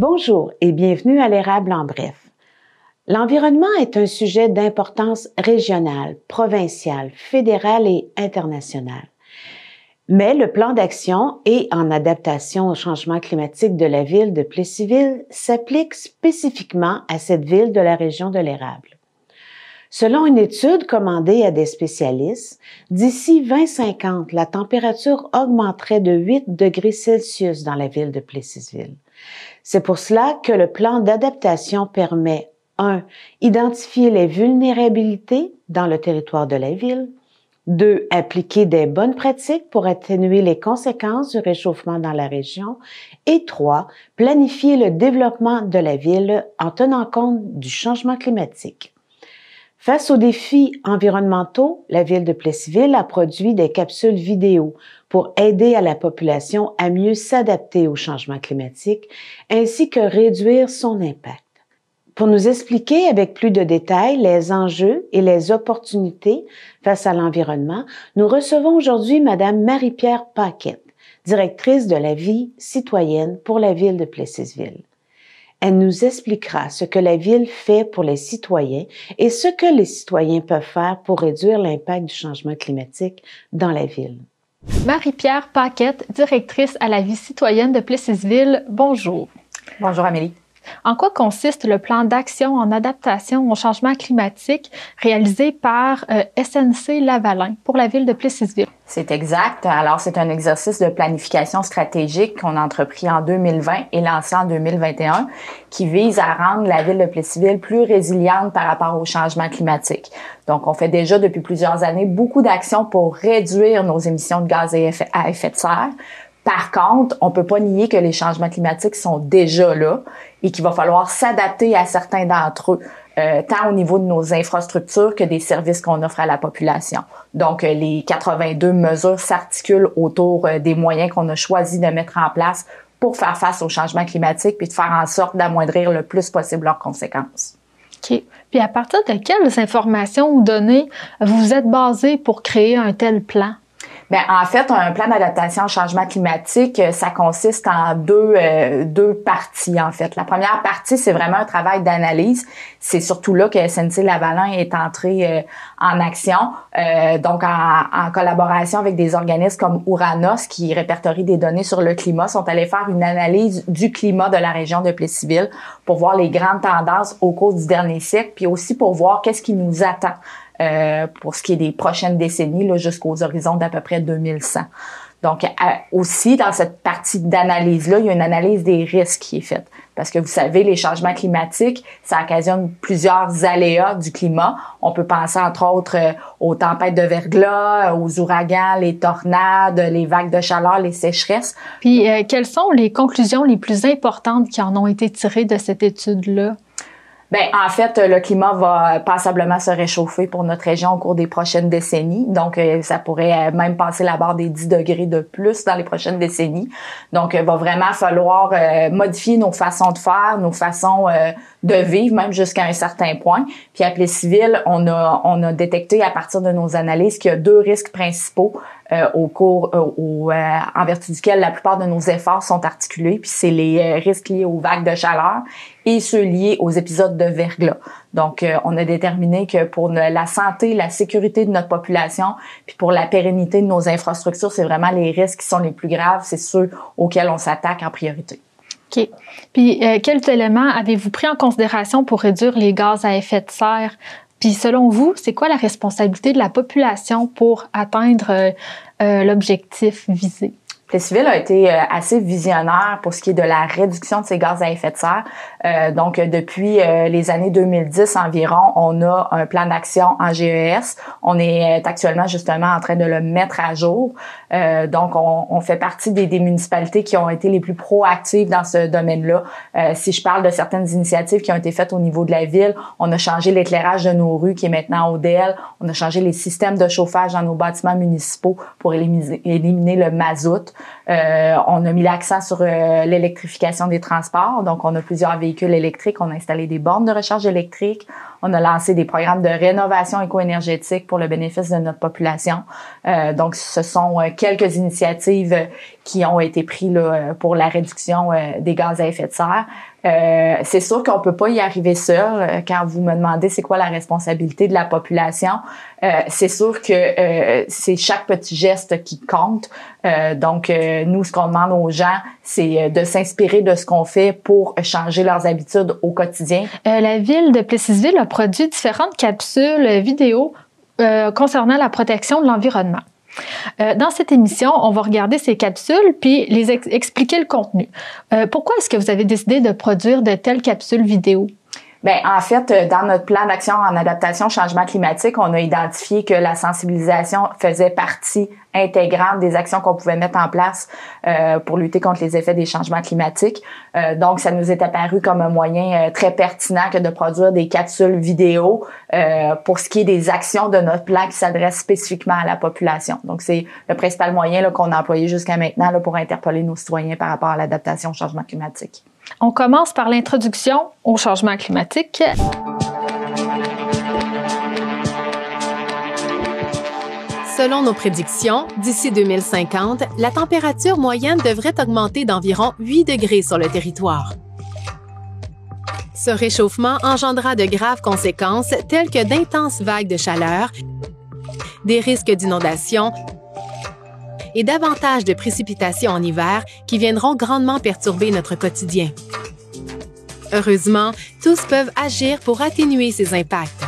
Bonjour et bienvenue à l'Érable en bref. L'environnement est un sujet d'importance régionale, provinciale, fédérale et internationale. Mais le plan d'action et en adaptation au changement climatique de la ville de Plessisville s'applique spécifiquement à cette ville de la région de l'Érable. Selon une étude commandée à des spécialistes, d'ici 2050, la température augmenterait de 8 degrés Celsius dans la ville de Plessisville. C'est pour cela que le plan d'adaptation permet 1. Identifier les vulnérabilités dans le territoire de la ville. 2. Appliquer des bonnes pratiques pour atténuer les conséquences du réchauffement dans la région. Et 3. Planifier le développement de la ville en tenant compte du changement climatique. Face aux défis environnementaux, la ville de Plessisville a produit des capsules vidéo pour aider à la population à mieux s'adapter au changement climatique ainsi que réduire son impact. Pour nous expliquer avec plus de détails les enjeux et les opportunités face à l'environnement, nous recevons aujourd'hui Madame Marie-Pierre Paquette, directrice de la vie citoyenne pour la ville de Plessisville. Elle nous expliquera ce que la ville fait pour les citoyens et ce que les citoyens peuvent faire pour réduire l'impact du changement climatique dans la ville. Marie-Pierre Paquette, directrice à la vie citoyenne de Plessisville, bonjour. Bonjour Amélie. En quoi consiste le plan d'action en adaptation au changement climatique réalisé par SNC Lavalin pour la ville de Plessisville? C'est exact. Alors, c'est un exercice de planification stratégique qu'on a entrepris en 2020 et lancé en 2021 qui vise à rendre la ville de Plessisville plus résiliente par rapport au changement climatique. Donc, on fait déjà depuis plusieurs années beaucoup d'actions pour réduire nos émissions de gaz à effet de serre. Par contre, on peut pas nier que les changements climatiques sont déjà là et qu'il va falloir s'adapter à certains d'entre eux, tant au niveau de nos infrastructures que des services qu'on offre à la population. Donc, les 82 mesures s'articulent autour des moyens qu'on a choisi de mettre en place pour faire face au changement climatique puis de faire en sorte d'amoindrir le plus possible leurs conséquences. OK. Puis à partir de quelles informations ou données vous êtes basé pour créer un tel plan? Bien, en fait, un plan d'adaptation au changement climatique, ça consiste en deux parties, en fait. La première partie, c'est vraiment un travail d'analyse. C'est surtout là que SNC Lavalin est entré en action, donc en collaboration avec des organismes comme Ouranos, qui répertorient des données sur le climat, sont allés faire une analyse du climat de la région de Plessisville pour voir les grandes tendances au cours du dernier siècle, puis aussi pour voir qu'est-ce qui nous attend pour ce qui est des prochaines décennies, là, jusqu'aux horizons d'à peu près 2100. Donc, aussi, dans cette partie d'analyse-là, il y a une analyse des risques qui est faite. Parce que vous savez, les changements climatiques, ça occasionne plusieurs aléas du climat. On peut penser, entre autres, aux tempêtes de verglas, aux ouragans, les tornades, les vagues de chaleur, les sécheresses. Puis, quelles sont les conclusions les plus importantes qui en ont été tirées de cette étude-là? Ben, en fait, le climat va passablement se réchauffer pour notre région au cours des prochaines décennies. Donc, ça pourrait même passer la barre des 10 degrés de plus dans les prochaines décennies. Donc, il va vraiment falloir modifier nos façons de faire, nos façons de vivre, même jusqu'à un certain point. Puis à Plessisville, on a détecté à partir de nos analyses qu'il y a deux risques principaux en vertu duquel la plupart de nos efforts sont articulés, puis c'est les risques liés aux vagues de chaleur et ceux liés aux épisodes de verglas. Donc, on a déterminé que pour la santé, la sécurité de notre population, puis pour la pérennité de nos infrastructures, c'est vraiment les risques qui sont les plus graves, c'est ceux auxquels on s'attaque en priorité. OK. Puis, quels éléments avez-vous pris en considération pour réduire les gaz à effet de serre? Puis, selon vous, c'est quoi la responsabilité de la population pour atteindre l'objectif visé? Plessisville a été assez visionnaire pour ce qui est de la réduction de ces gaz à effet de serre. Donc, depuis les années 2010 environ, on a un plan d'action en GES. On est actuellement justement en train de le mettre à jour. Donc, on fait partie des municipalités qui ont été les plus proactives dans ce domaine-là. Si je parle de certaines initiatives qui ont été faites au niveau de la ville, on a changé l'éclairage de nos rues qui est maintenant ODEL. On a changé les systèmes de chauffage dans nos bâtiments municipaux pour éliminer le mazout. On a mis l'accent sur l'électrification des transports. Donc, on a plusieurs véhicules électriques. On a installé des bornes de recharge électrique. On a lancé des programmes de rénovation éco-énergétique pour le bénéfice de notre population. Donc, ce sont quelques initiatives qui ont été prises là, pour la réduction des gaz à effet de serre. C'est sûr qu'on peut pas y arriver seul. Quand vous me demandez c'est quoi la responsabilité de la population, c'est sûr que c'est chaque petit geste qui compte. Donc, nous, ce qu'on demande aux gens, c'est de s'inspirer de ce qu'on fait pour changer leurs habitudes au quotidien. La ville de Plessisville a produit différentes capsules vidéo concernant la protection de l'environnement. Dans cette émission, on va regarder ces capsules puis les expliquer le contenu. Pourquoi est-ce que vous avez décidé de produire de telles capsules vidéo? Ben en fait, dans notre plan d'action en adaptation au changement climatique, on a identifié que la sensibilisation faisait partie intégrante des actions qu'on pouvait mettre en place pour lutter contre les effets des changements climatiques. Donc, ça nous est apparu comme un moyen très pertinent que de produire des capsules vidéo pour ce qui est des actions de notre plan qui s'adressent spécifiquement à la population. Donc, c'est le principal moyen là, qu'on a employé jusqu'à maintenant là, pour interpeller nos citoyens par rapport à l'adaptation au changement climatique. On commence par l'introduction au changement climatique. Selon nos prédictions, d'ici 2050, la température moyenne devrait augmenter d'environ 8 degrés sur le territoire. Ce réchauffement engendra de graves conséquences telles que d'intenses vagues de chaleur, des risques d'inondation et davantage de précipitations en hiver qui viendront grandement perturber notre quotidien. Heureusement, tous peuvent agir pour atténuer ces impacts.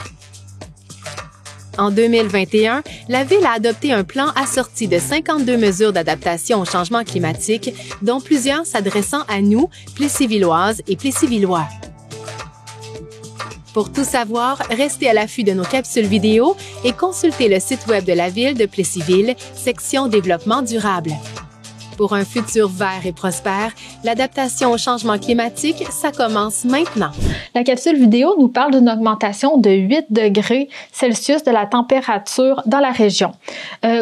En 2021, la Ville a adopté un plan assorti de 52 mesures d'adaptation au changement climatique, dont plusieurs s'adressant à nous, Plessis-Villoises et Plessis-Villois. Pour tout savoir, restez à l'affût de nos capsules vidéo et consultez le site web de la Ville de Plessisville, section Développement durable. Pour un futur vert et prospère, l'adaptation au changement climatique, ça commence maintenant. La capsule vidéo nous parle d'une augmentation de 8 degrés Celsius de la température dans la région.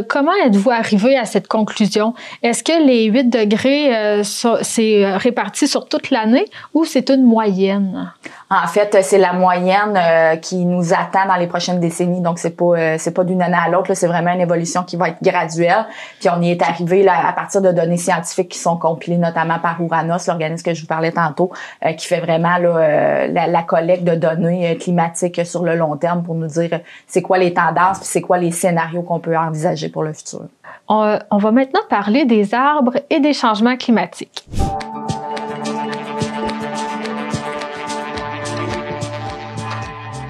Comment êtes-vous arrivé à cette conclusion? Est-ce que les 8 degrés, c'est réparti sur toute l'année ou c'est une moyenne? En fait, c'est la moyenne qui nous attend dans les prochaines décennies. Donc, c'est pas d'une année à l'autre. Là, c'est vraiment une évolution qui va être graduelle. Puis, on y est arrivé là, à partir de données scientifiques qui sont compilées notamment par Ouranos, l'organisme que je vous parlais tantôt, qui fait vraiment là, la collecte de données climatiques sur le long terme pour nous dire c'est quoi les tendances puis c'est quoi les scénarios qu'on peut envisager pour le futur. On va maintenant parler des arbres et des changements climatiques.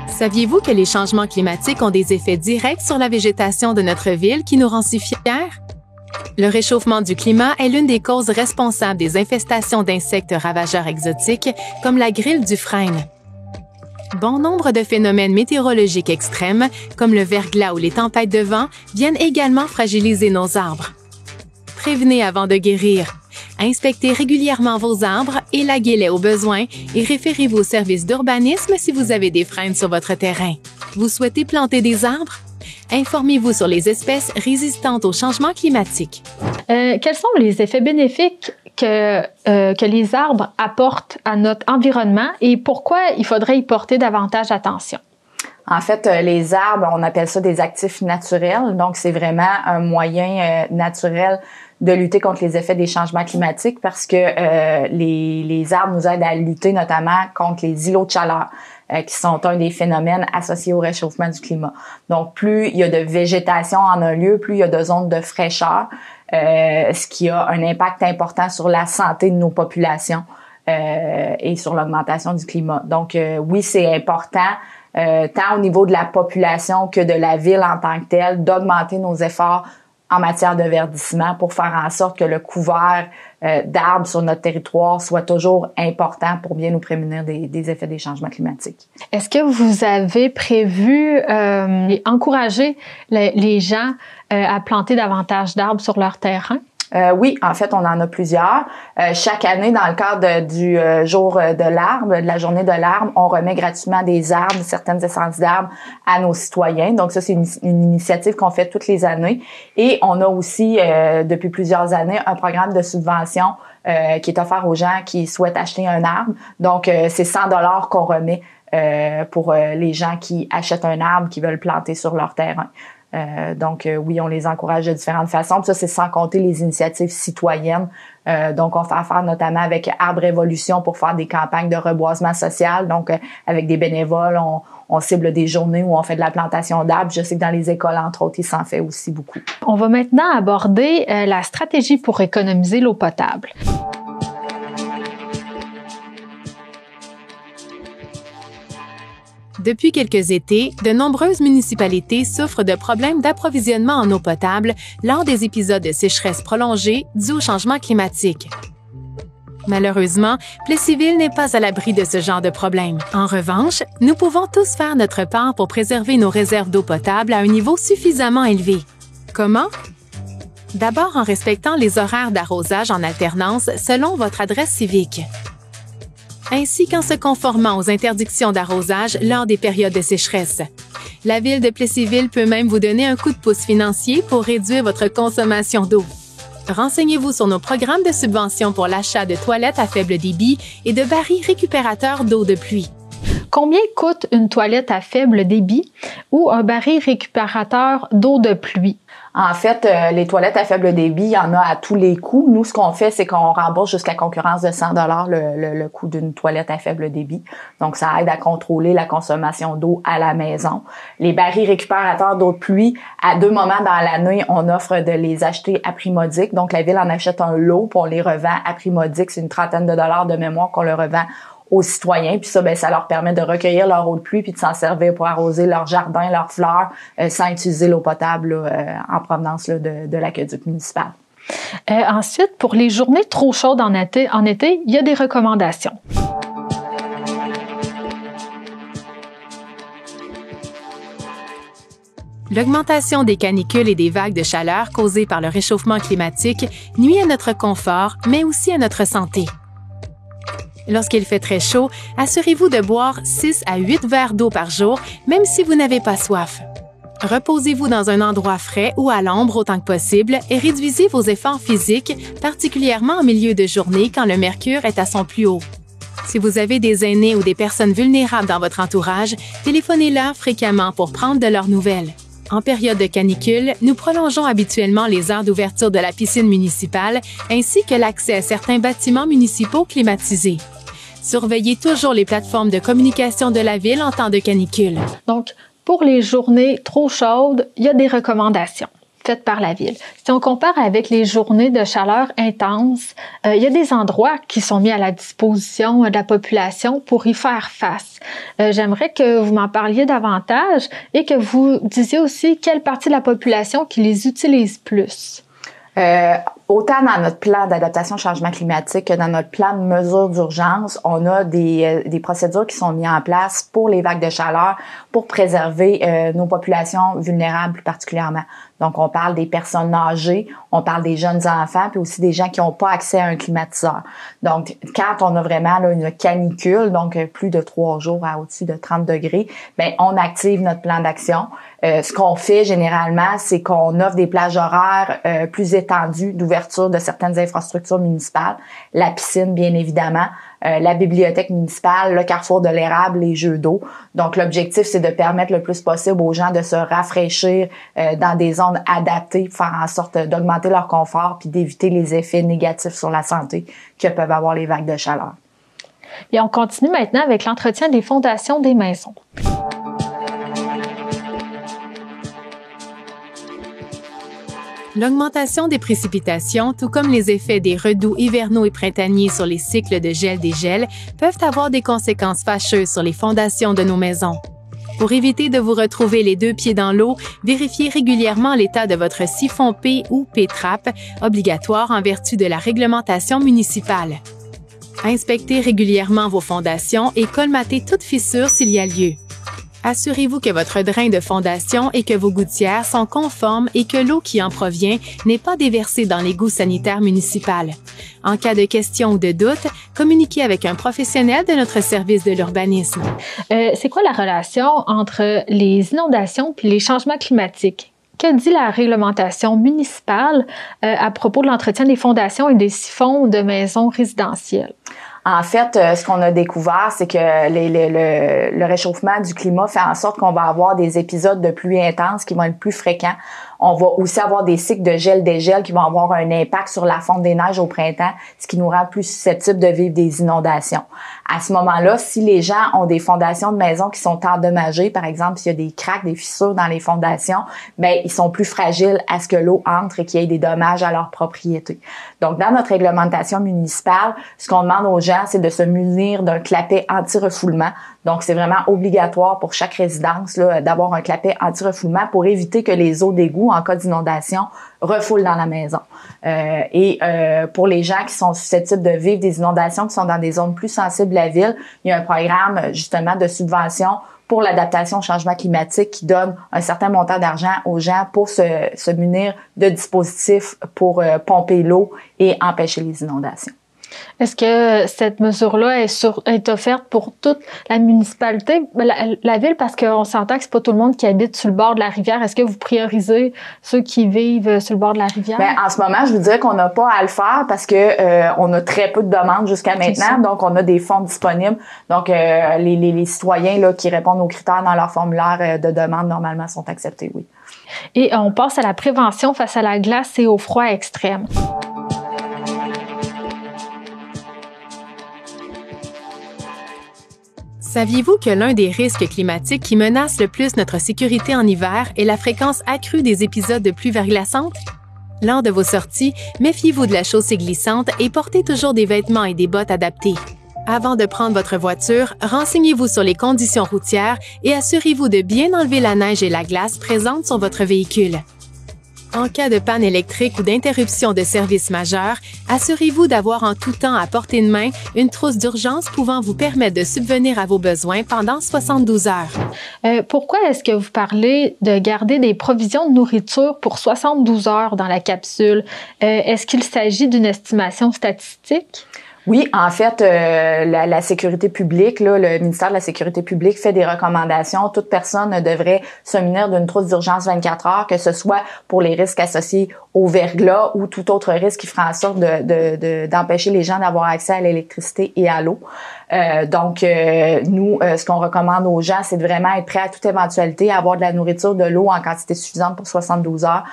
Saviez-vous que les changements climatiques ont des effets directs sur la végétation de notre ville qui nous rend si fiers? Le réchauffement du climat est l'une des causes responsables des infestations d'insectes ravageurs exotiques comme la grille du frêne. Bon nombre de phénomènes météorologiques extrêmes, comme le verglas ou les tempêtes de vent, viennent également fragiliser nos arbres. Prévenez avant de guérir. Inspectez régulièrement vos arbres, élaguez-les au besoin et référez-vous au service d'urbanisme si vous avez des frênes sur votre terrain. Vous souhaitez planter des arbres? Informez-vous sur les espèces résistantes au changement climatique. Quels sont les effets bénéfiques que les arbres apportent à notre environnement et pourquoi il faudrait y porter davantage attention? En fait, les arbres, on appelle ça des actifs naturels. Donc, c'est vraiment un moyen naturel de lutter contre les effets des changements climatiques parce que les arbres nous aident à lutter notamment contre les îlots de chaleur qui sont un des phénomènes associés au réchauffement du climat. Donc, plus il y a de végétation en un lieu, plus il y a de zones de fraîcheur, ce qui a un impact important sur la santé de nos populations et sur l'augmentation du climat. Donc, oui, c'est important tant au niveau de la population que de la ville en tant que telle, d'augmenter nos efforts en matière de verdissement pour faire en sorte que le couvert d'arbres sur notre territoire soit toujours important pour bien nous prémunir des effets des changements climatiques. Est-ce que vous avez prévu encourager les gens à planter davantage d'arbres sur leur terrain? Oui, en fait, on en a plusieurs. Chaque année, dans le cadre du jour de l'arbre, de la journée de l'arbre, on remet gratuitement des arbres, certaines essences d'arbres à nos citoyens. Donc ça, c'est une initiative qu'on fait toutes les années. Et on a aussi, depuis plusieurs années, un programme de subvention qui est offert aux gens qui souhaitent acheter un arbre. Donc, c'est 100 $ qu'on remet pour les gens qui achètent un arbre, qui veulent planter sur leur terrain. Donc, oui, on les encourage de différentes façons. Puis ça, c'est sans compter les initiatives citoyennes. Donc, on fait affaire notamment avec Arbre Révolution pour faire des campagnes de reboisement social. Donc, avec des bénévoles, on cible des journées où on fait de la plantation d'arbres. Je sais que dans les écoles, entre autres, il s'en fait aussi beaucoup. On va maintenant aborder la stratégie pour économiser l'eau potable. Depuis quelques étés, de nombreuses municipalités souffrent de problèmes d'approvisionnement en eau potable lors des épisodes de sécheresse prolongée dus au changement climatique. Malheureusement, Plessisville n'est pas à l'abri de ce genre de problème. En revanche, nous pouvons tous faire notre part pour préserver nos réserves d'eau potable à un niveau suffisamment élevé. Comment? D'abord en respectant les horaires d'arrosage en alternance selon votre adresse civique, ainsi qu'en se conformant aux interdictions d'arrosage lors des périodes de sécheresse. La Ville de Plessisville peut même vous donner un coup de pouce financier pour réduire votre consommation d'eau. Renseignez-vous sur nos programmes de subvention pour l'achat de toilettes à faible débit et de barils récupérateurs d'eau de pluie. Combien coûte une toilette à faible débit ou un baril récupérateur d'eau de pluie? En fait, les toilettes à faible débit, il y en a à tous les coûts. Nous, ce qu'on fait, c'est qu'on rembourse jusqu'à concurrence de 100 $ le coût d'une toilette à faible débit. Donc, ça aide à contrôler la consommation d'eau à la maison. Les barils récupérateurs d'eau de pluie, à 2 moments dans l'année, on offre de les acheter à prix modique. Donc, la Ville en achète un lot, puis on les revend à prix modique. C'est une trentaine de dollars de mémoire qu'on le revend aux citoyens, puis ça, ça leur permet de recueillir leur eau de pluie puis de s'en servir pour arroser leur jardin, leurs fleurs, sans utiliser l'eau potable en provenance de l'aqueduc municipal. Ensuite, pour les journées trop chaudes en été, il y a des recommandations. L'augmentation des canicules et des vagues de chaleur causées par le réchauffement climatique nuit à notre confort, mais aussi à notre santé. Lorsqu'il fait très chaud, assurez-vous de boire 6 à 8 verres d'eau par jour, même si vous n'avez pas soif. Reposez-vous dans un endroit frais ou à l'ombre autant que possible et réduisez vos efforts physiques, particulièrement en milieu de journée quand le mercure est à son plus haut. Si vous avez des aînés ou des personnes vulnérables dans votre entourage, téléphonez-leur fréquemment pour prendre de leurs nouvelles. En période de canicule, nous prolongeons habituellement les heures d'ouverture de la piscine municipale ainsi que l'accès à certains bâtiments municipaux climatisés. Surveillez toujours les plateformes de communication de la Ville en temps de canicule. Donc, pour les journées trop chaudes, il y a des recommandations faites par la Ville. Si on compare avec les journées de chaleur intense, il y a des endroits qui sont mis à la disposition de la population pour y faire face. J'aimerais que vous m'en parliez davantage et que vous disiez aussi quelle partie de la population qui les utilise plus. Autant dans notre plan d'adaptation au changement climatique que dans notre plan de mesures d'urgence, on a des procédures qui sont mises en place pour les vagues de chaleur pour préserver nos populations vulnérables plus particulièrement. Donc, on parle des personnes âgées, on parle des jeunes enfants, puis aussi des gens qui n'ont pas accès à un climatiseur. Donc, quand on a vraiment une canicule, donc plus de 3 jours à au-dessus de 30 degrés, on active notre plan d'action. Ce qu'on fait généralement, c'est qu'on offre des plages horaires plus étendues d'ouverture de certaines infrastructures municipales, la piscine bien évidemment, la bibliothèque municipale, le carrefour de l'érable, les jeux d'eau. Donc l'objectif, c'est de permettre le plus possible aux gens de se rafraîchir dans des zones adaptées, faire en sorte d'augmenter leur confort puis d'éviter les effets négatifs sur la santé que peuvent avoir les vagues de chaleur. Et on continue maintenant avec l'entretien des fondations des maisons. L'augmentation des précipitations, tout comme les effets des redoux hivernaux et printaniers sur les cycles de gel-dégel, peuvent avoir des conséquences fâcheuses sur les fondations de nos maisons. Pour éviter de vous retrouver les 2 pieds dans l'eau, vérifiez régulièrement l'état de votre siphon P ou P-trap, obligatoire en vertu de la réglementation municipale. Inspectez régulièrement vos fondations et colmatez toute fissure s'il y a lieu. Assurez-vous que votre drain de fondation et que vos gouttières sont conformes et que l'eau qui en provient n'est pas déversée dans l'égout sanitaire municipal. En cas de questions ou de doute, communiquez avec un professionnel de notre service de l'urbanisme. C'est quoi la relation entre les inondations et les changements climatiques? Que dit la réglementation municipale à propos de l'entretien des fondations et des siphons de maisons résidentielles? En fait, ce qu'on a découvert, c'est que le réchauffement du climat fait en sorte qu'on va avoir des épisodes de pluie intenses qui vont être plus fréquents. On va aussi avoir des cycles de gel-dégel qui vont avoir un impact sur la fonte des neiges au printemps, ce qui nous rend plus susceptibles de vivre des inondations. À ce moment-là, si les gens ont des fondations de maisons qui sont endommagées, par exemple, s'il y a des craques, des fissures dans les fondations, ben ils sont plus fragiles à ce que l'eau entre et qu'il y ait des dommages à leur propriété. Donc, dans notre réglementation municipale, ce qu'on demande aux gens, c'est de se munir d'un clapet anti-refoulement. Donc, c'est vraiment obligatoire pour chaque résidence là, d'avoir un clapet anti-refoulement pour éviter que les eaux d'égout, en cas d'inondation, refoulent dans la maison. Pour les gens qui sont susceptibles de vivre des inondations, qui sont dans des zones plus sensibles de la ville, il y a un programme justement de subvention pour l'adaptation au changement climatique qui donne un certain montant d'argent aux gens pour se munir de dispositifs pour pomper l'eau et empêcher les inondations. Est-ce que cette mesure-là est offerte pour toute la municipalité, la ville, parce qu'on s'entend que c'est pas tout le monde qui habite sur le bord de la rivière. Est-ce que vous priorisez ceux qui vivent sur le bord de la rivière? Bien, en ce moment, je vous dirais qu'on n'a pas à le faire parce que on a très peu de demandes jusqu'à maintenant. Donc, on a des fonds disponibles. Donc, les citoyens là qui répondent aux critères dans leur formulaire de demande, normalement, sont acceptés, oui. Et on passe à la prévention face à la glace et au froid extrême. Saviez-vous que l'un des risques climatiques qui menacent le plus notre sécurité en hiver est la fréquence accrue des épisodes de pluie verglaçante? Lors de vos sorties, méfiez-vous de la chaussée glissante et portez toujours des vêtements et des bottes adaptés. Avant de prendre votre voiture, renseignez-vous sur les conditions routières et assurez-vous de bien enlever la neige et la glace présentes sur votre véhicule. En cas de panne électrique ou d'interruption de service majeur, assurez-vous d'avoir en tout temps à portée de main une trousse d'urgence pouvant vous permettre de subvenir à vos besoins pendant 72 heures. Pourquoi est-ce que vous parlez de garder des provisions de nourriture pour 72 heures dans la capsule? Est-ce qu'il s'agit d'une estimation statistique? Oui, en fait, la sécurité publique, là, le ministère de la Sécurité publique fait des recommandations. Toute personne devrait se munir d'une trousse d'urgence 24 heures, que ce soit pour les risques associés au verglas ou tout autre risque qui fera en sorte d'empêcher les gens d'avoir accès à l'électricité et à l'eau. Nous, ce qu'on recommande aux gens, c'est de vraiment être prêt à toute éventualité, à avoir de la nourriture, de l'eau en quantité suffisante pour 72 heures.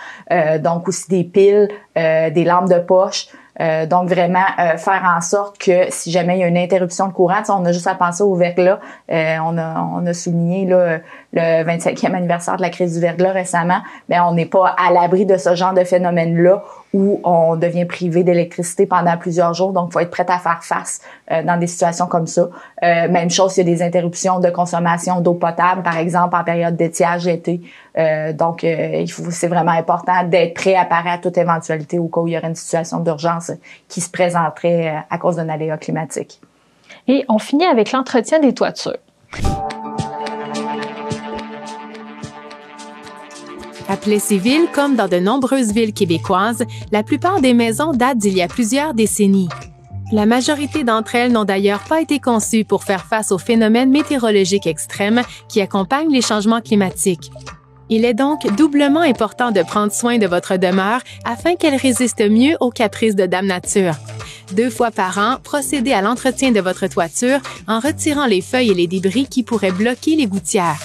Donc aussi des piles, des lampes de poche. Donc vraiment faire en sorte que si jamais il y a une interruption de courant, on a juste à penser au verglas. On a souligné là, le 25e anniversaire de la crise du verglas récemment, mais on n'est pas à l'abri de ce genre de phénomène-là où on devient privé d'électricité pendant plusieurs jours. Donc, il faut être prêt à faire face dans des situations comme ça. Même chose, il y a des interruptions de consommation d'eau potable, par exemple, en période d'étiage l'été. C'est vraiment important d'être prêt à parer à toute éventualité au cas où il y aurait une situation d'urgence qui se présenterait à cause d'un aléa climatique. Et on finit avec l'entretien des toitures. À Plessis-Ville, comme dans de nombreuses villes québécoises, la plupart des maisons datent d'il y a plusieurs décennies. La majorité d'entre elles n'ont d'ailleurs pas été conçues pour faire face aux phénomènes météorologiques extrêmes qui accompagnent les changements climatiques. Il est donc doublement important de prendre soin de votre demeure afin qu'elle résiste mieux aux caprices de Dame Nature. 2 fois par an, procédez à l'entretien de votre toiture en retirant les feuilles et les débris qui pourraient bloquer les gouttières.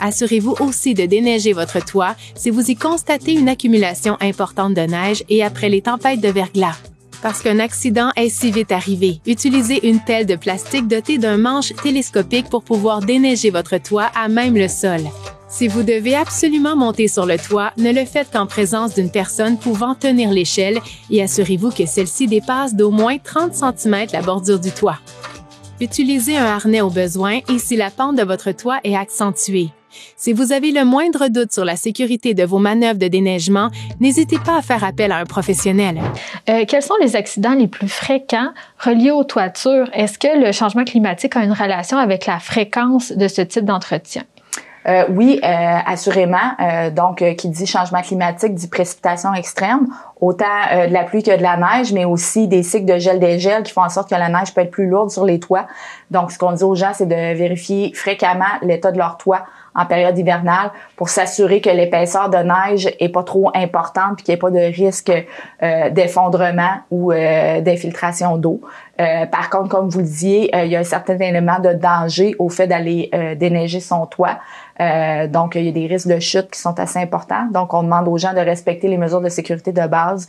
Assurez-vous aussi de déneiger votre toit si vous y constatez une accumulation importante de neige et après les tempêtes de verglas. Parce qu'un accident est si vite arrivé, utilisez une pelle de plastique dotée d'un manche télescopique pour pouvoir déneiger votre toit à même le sol. Si vous devez absolument monter sur le toit, ne le faites qu'en présence d'une personne pouvant tenir l'échelle et assurez-vous que celle-ci dépasse d'au moins 30 cm la bordure du toit. Utilisez un harnais au besoin et si la pente de votre toit est accentuée. Si vous avez le moindre doute sur la sécurité de vos manœuvres de déneigement, n'hésitez pas à faire appel à un professionnel. Quels sont les accidents les plus fréquents reliés aux toitures? Est-ce que le changement climatique a une relation avec la fréquence de ce type d'entretien? Oui, assurément. Donc, qui dit changement climatique dit précipitation extrême, autant de la pluie que de la neige, mais aussi des cycles de gel-dégel qui font en sorte que la neige peut être plus lourde sur les toits. Donc, ce qu'on dit aux gens, c'est de vérifier fréquemment l'état de leur toit en période hivernale pour s'assurer que l'épaisseur de neige est pas trop importante puis qu'il n'y ait pas de risque d'effondrement ou d'infiltration d'eau. Par contre, comme vous le disiez, il y a un certain élément de danger au fait d'aller déneiger son toit. Donc, il y a des risques de chute qui sont assez importants. Donc, on demande aux gens de respecter les mesures de sécurité de base.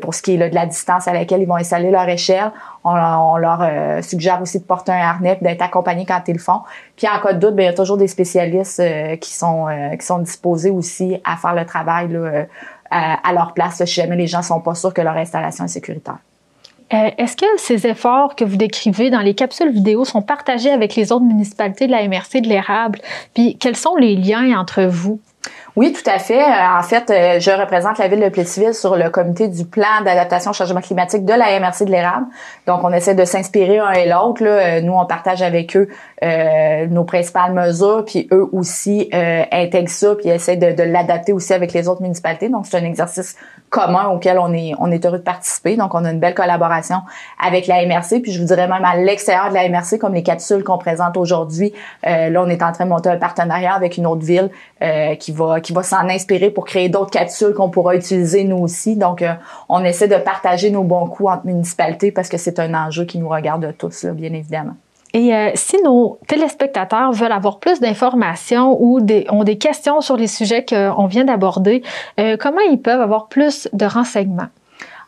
Pour ce qui est là, de la distance à laquelle ils vont installer leur échelle, on leur suggère aussi de porter un harnais, d'être accompagnés quand ils le font. Puis, en cas de doute, il y a toujours des spécialistes qui sont disposés aussi à faire le travail là, à leur place là, si jamais les gens sont pas sûrs que leur installation est sécuritaire. Est-ce que ces efforts que vous décrivez dans les capsules vidéo sont partagés avec les autres municipalités de la MRC de l'Érable? Puis, quels sont les liens entre vous? Oui, tout à fait. En fait, je représente la ville de Plessisville sur le comité du plan d'adaptation au changement climatique de la MRC de l'Érable. Donc, on essaie de s'inspirer un et l'autre. Là. Nous, on partage avec eux nos principales mesures, puis eux aussi intègrent ça, puis essaient de l'adapter aussi avec les autres municipalités. Donc, c'est un exercice commun auquel on est heureux de participer. Donc, on a une belle collaboration avec la MRC. Puis, je vous dirais même à l'extérieur de la MRC, comme les capsules qu'on présente aujourd'hui. Là, on est en train de monter un partenariat avec une autre ville qui va s'en inspirer pour créer d'autres capsules qu'on pourra utiliser nous aussi. Donc, on essaie de partager nos bons coups entre municipalités parce que c'est un enjeu qui nous regarde tous, là, bien évidemment. Et si nos téléspectateurs veulent avoir plus d'informations ou ont des questions sur les sujets qu'on vient d'aborder, comment ils peuvent avoir plus de renseignements?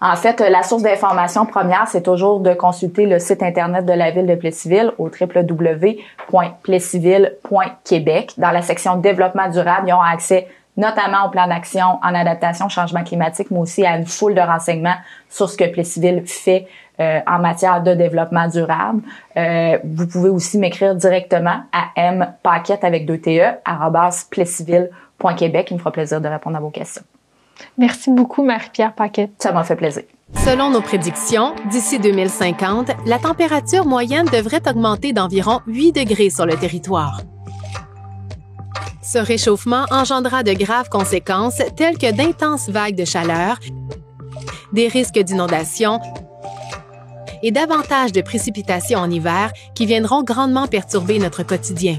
En fait, la source d'information première, c'est toujours de consulter le site Internet de la ville de Plessisville au www.plessisville.québec. Dans la section Développement durable, ils ont accès notamment au plan d'action en adaptation au changement climatique, mais aussi à une foule de renseignements sur ce que Plessisville fait en matière de développement durable. Vous pouvez aussi m'écrire directement à mpaquette avec 2 TE @plessisville.québec. Il me fera plaisir de répondre à vos questions. Merci beaucoup, Marie-Pierre Paquette. Ça m'a fait plaisir. Selon nos prédictions, d'ici 2050, la température moyenne devrait augmenter d'environ 8 degrés sur le territoire. Ce réchauffement engendrera de graves conséquences telles que d'intenses vagues de chaleur, des risques d'inondation et davantage de précipitations en hiver qui viendront grandement perturber notre quotidien.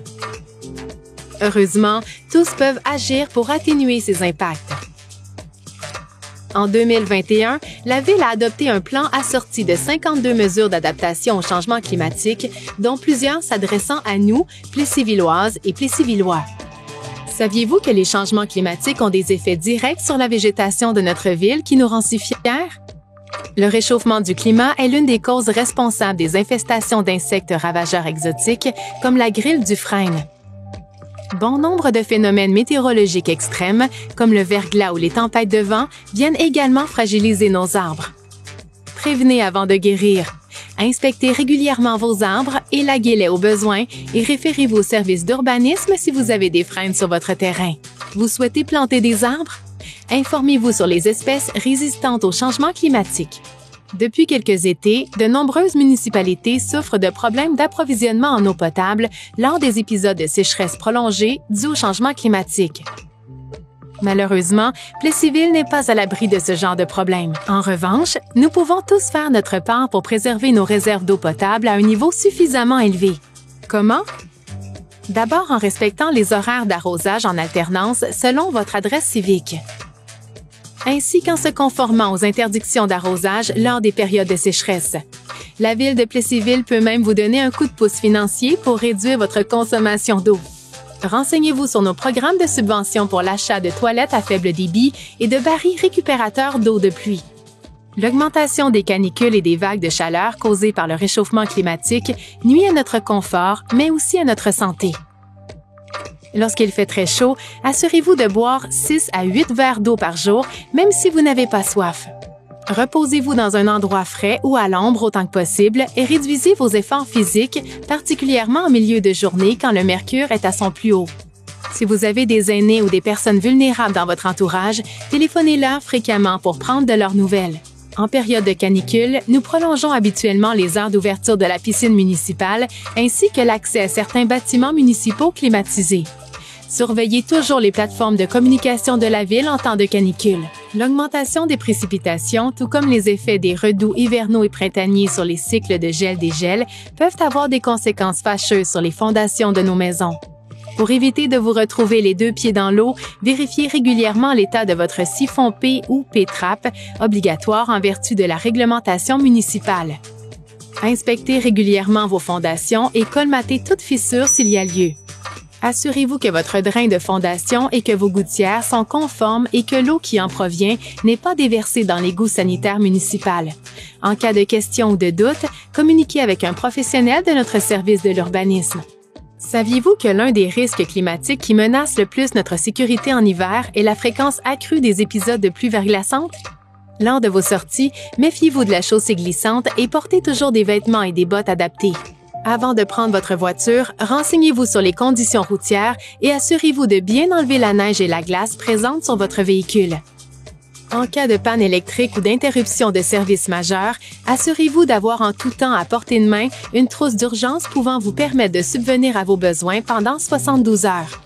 Heureusement, tous peuvent agir pour atténuer ces impacts. En 2021, la Ville a adopté un plan assorti de 52 mesures d'adaptation au changement climatique, dont plusieurs s'adressant à nous, Plessisvilloises et Plessisvillois. Saviez-vous que les changements climatiques ont des effets directs sur la végétation de notre ville qui nous rend si fiers? Le réchauffement du climat est l'une des causes responsables des infestations d'insectes ravageurs exotiques comme la grille du frêne. Bon nombre de phénomènes météorologiques extrêmes, comme le verglas ou les tempêtes de vent, viennent également fragiliser nos arbres. Prévenez avant de guérir. Inspectez régulièrement vos arbres, élaguez-les au besoin et référez-vous au service d'urbanisme si vous avez des frênes sur votre terrain. Vous souhaitez planter des arbres? Informez-vous sur les espèces résistantes au changement climatique. Depuis quelques étés, de nombreuses municipalités souffrent de problèmes d'approvisionnement en eau potable lors des épisodes de sécheresse prolongée dus au changement climatique. Malheureusement, Plessisville n'est pas à l'abri de ce genre de problème. En revanche, nous pouvons tous faire notre part pour préserver nos réserves d'eau potable à un niveau suffisamment élevé. Comment? D'abord en respectant les horaires d'arrosage en alternance selon votre adresse civique, ainsi qu'en se conformant aux interdictions d'arrosage lors des périodes de sécheresse. La Ville de Plessisville peut même vous donner un coup de pouce financier pour réduire votre consommation d'eau. Renseignez-vous sur nos programmes de subvention pour l'achat de toilettes à faible débit et de barils récupérateurs d'eau de pluie. L'augmentation des canicules et des vagues de chaleur causées par le réchauffement climatique nuit à notre confort, mais aussi à notre santé. Lorsqu'il fait très chaud, assurez-vous de boire 6 à 8 verres d'eau par jour, même si vous n'avez pas soif. Reposez-vous dans un endroit frais ou à l'ombre autant que possible et réduisez vos efforts physiques, particulièrement en milieu de journée quand le mercure est à son plus haut. Si vous avez des aînés ou des personnes vulnérables dans votre entourage, téléphonez-leur fréquemment pour prendre de leurs nouvelles. En période de canicule, nous prolongeons habituellement les heures d'ouverture de la piscine municipale ainsi que l'accès à certains bâtiments municipaux climatisés. Surveillez toujours les plateformes de communication de la ville en temps de canicule. L'augmentation des précipitations, tout comme les effets des redoux hivernaux et printaniers sur les cycles de gel-dégel, peuvent avoir des conséquences fâcheuses sur les fondations de nos maisons. Pour éviter de vous retrouver les deux pieds dans l'eau, vérifiez régulièrement l'état de votre siphon P ou P-Trap, obligatoire en vertu de la réglementation municipale. Inspectez régulièrement vos fondations et colmatez toute fissure s'il y a lieu. Assurez-vous que votre drain de fondation et que vos gouttières sont conformes et que l'eau qui en provient n'est pas déversée dans l'égout sanitaire municipal. En cas de question ou de doute, communiquez avec un professionnel de notre service de l'urbanisme. Saviez-vous que l'un des risques climatiques qui menacent le plus notre sécurité en hiver est la fréquence accrue des épisodes de pluie verglaçante? Lors de vos sorties, méfiez-vous de la chaussée glissante et portez toujours des vêtements et des bottes adaptés. Avant de prendre votre voiture, renseignez-vous sur les conditions routières et assurez-vous de bien enlever la neige et la glace présentes sur votre véhicule. En cas de panne électrique ou d'interruption de service majeur, assurez-vous d'avoir en tout temps à portée de main une trousse d'urgence pouvant vous permettre de subvenir à vos besoins pendant 72 heures.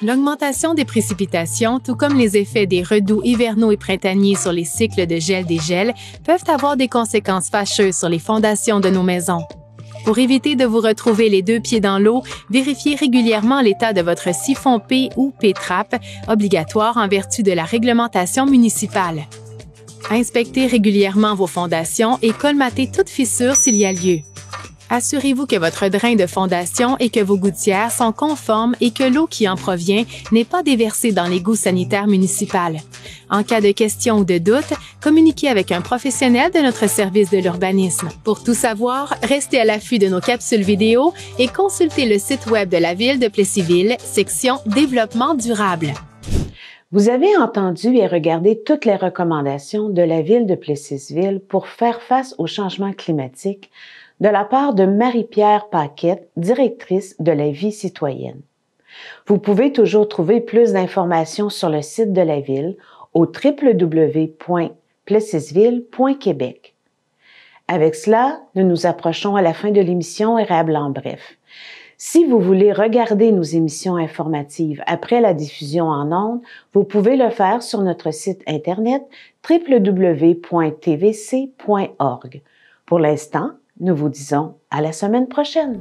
L'augmentation des précipitations, tout comme les effets des redoux hivernaux et printaniers sur les cycles de gel-dégel, peuvent avoir des conséquences fâcheuses sur les fondations de nos maisons. Pour éviter de vous retrouver les deux pieds dans l'eau, vérifiez régulièrement l'état de votre siphon P ou P-Trap, obligatoire en vertu de la réglementation municipale. Inspectez régulièrement vos fondations et colmatez toute fissure s'il y a lieu. Assurez-vous que votre drain de fondation et que vos gouttières sont conformes et que l'eau qui en provient n'est pas déversée dans l'égout sanitaire municipal. En cas de question ou de doute, communiquez avec un professionnel de notre service de l'urbanisme. Pour tout savoir, restez à l'affût de nos capsules vidéo et consultez le site web de la Ville de Plessisville, section Développement durable. Vous avez entendu et regardé toutes les recommandations de la Ville de Plessisville pour faire face au changement climatique de la part de Marie-Pierre Paquette, directrice de la vie citoyenne. Vous pouvez toujours trouver plus d'informations sur le site de la Ville au www.plessisville.québec. Avec cela, nous nous approchons à la fin de l'émission Érable en bref. Si vous voulez regarder nos émissions informatives après la diffusion en ondes, vous pouvez le faire sur notre site Internet www.tvc.org. Pour l'instant, nous vous disons à la semaine prochaine.